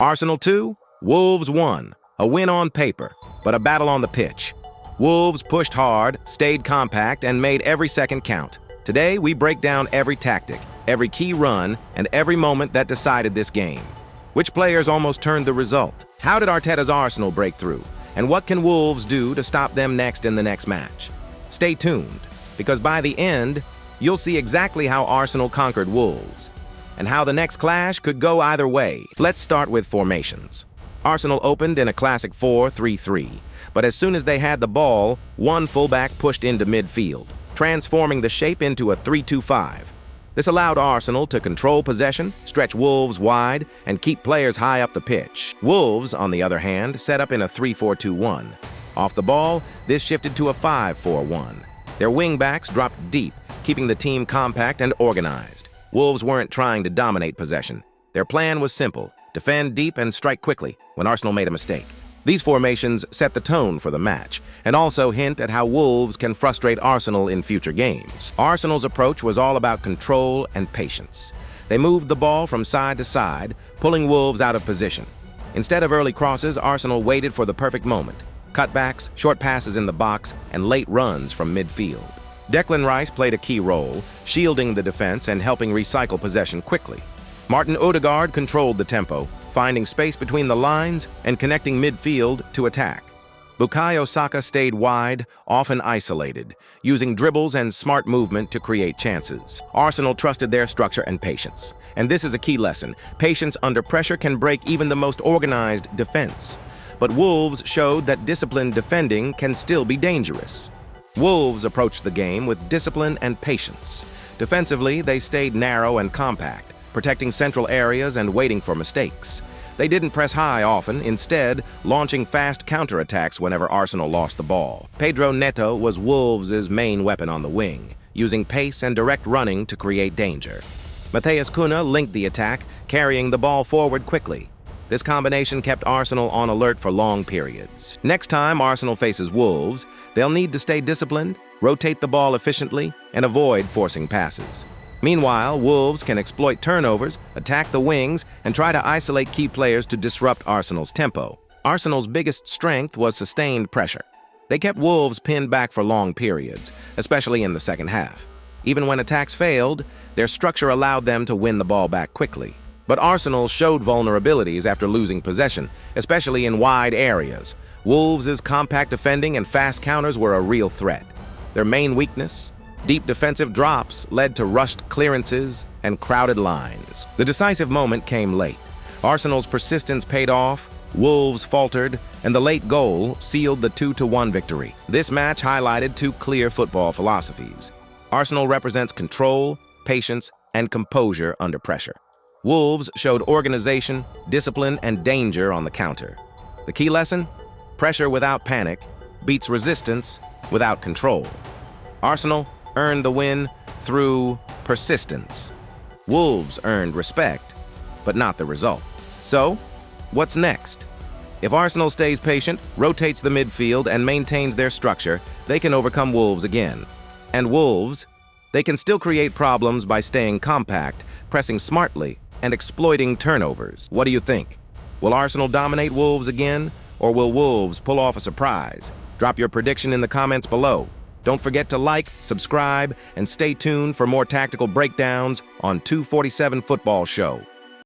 Arsenal 2, Wolves 1. A win on paper, but a battle on the pitch. Wolves pushed hard, stayed compact, and made every second count. Today, we break down every tactic, every key run, and every moment that decided this game. Which players almost turned the result? How did Arteta's Arsenal break through? And what can Wolves do to stop them next in the next match? Stay tuned, because by the end, you'll see exactly how Arsenal conquered Wolves, and how the next clash could go either way. Let's start with formations. Arsenal opened in a classic 4-3-3, but as soon as they had the ball, one fullback pushed into midfield, transforming the shape into a 3-2-5. This allowed Arsenal to control possession, stretch Wolves wide, and keep players high up the pitch. Wolves, on the other hand, set up in a 3-4-2-1. Off the ball, this shifted to a 5-4-1. Their wingbacks dropped deep, keeping the team compact and organized. Wolves weren't trying to dominate possession. Their plan was simple: defend deep and strike quickly when Arsenal made a mistake. These formations set the tone for the match and also hint at how Wolves can frustrate Arsenal in future games. Arsenal's approach was all about control and patience. They moved the ball from side to side, pulling Wolves out of position. Instead of early crosses, Arsenal waited for the perfect moment. Cutbacks, short passes in the box, and late runs from midfield. Declan Rice played a key role, shielding the defense and helping recycle possession quickly. Martin Odegaard controlled the tempo, finding space between the lines and connecting midfield to attack. Bukayo Saka stayed wide, often isolated, using dribbles and smart movement to create chances. Arsenal trusted their structure and patience. And this is a key lesson. Patience under pressure can break even the most organized defense. But Wolves showed that disciplined defending can still be dangerous. Wolves approached the game with discipline and patience. Defensively, they stayed narrow and compact, protecting central areas and waiting for mistakes. They didn't press high often, instead launching fast counterattacks whenever Arsenal lost the ball. Pedro Neto was Wolves' main weapon on the wing, using pace and direct running to create danger. Matheus Cunha linked the attack, carrying the ball forward quickly. This combination kept Arsenal on alert for long periods. Next time Arsenal faces Wolves, they'll need to stay disciplined, rotate the ball efficiently, and avoid forcing passes. Meanwhile, Wolves can exploit turnovers, attack the wings, and try to isolate key players to disrupt Arsenal's tempo. Arsenal's biggest strength was sustained pressure. They kept Wolves pinned back for long periods, especially in the second half. Even when attacks failed, their structure allowed them to win the ball back quickly. But Arsenal showed vulnerabilities after losing possession, especially in wide areas. Wolves' compact defending and fast counters were a real threat. Their main weakness? Deep defensive drops led to rushed clearances and crowded lines. The decisive moment came late. Arsenal's persistence paid off, Wolves faltered, and the late goal sealed the 2-1 victory. This match highlighted two clear football philosophies. Arsenal represents control, patience, and composure under pressure. Wolves showed organization, discipline, and danger on the counter. The key lesson? Pressure without panic beats resistance without control. Arsenal earned the win through persistence. Wolves earned respect, but not the result. So, what's next? If Arsenal stays patient, rotates the midfield, and maintains their structure, they can overcome Wolves again. And Wolves, they can still create problems by staying compact, pressing smartly, and exploiting turnovers. What do you think? Will Arsenal dominate Wolves again, or will Wolves pull off a surprise? Drop your prediction in the comments below. Don't forget to like, subscribe, and stay tuned for more tactical breakdowns on 247 Football Show.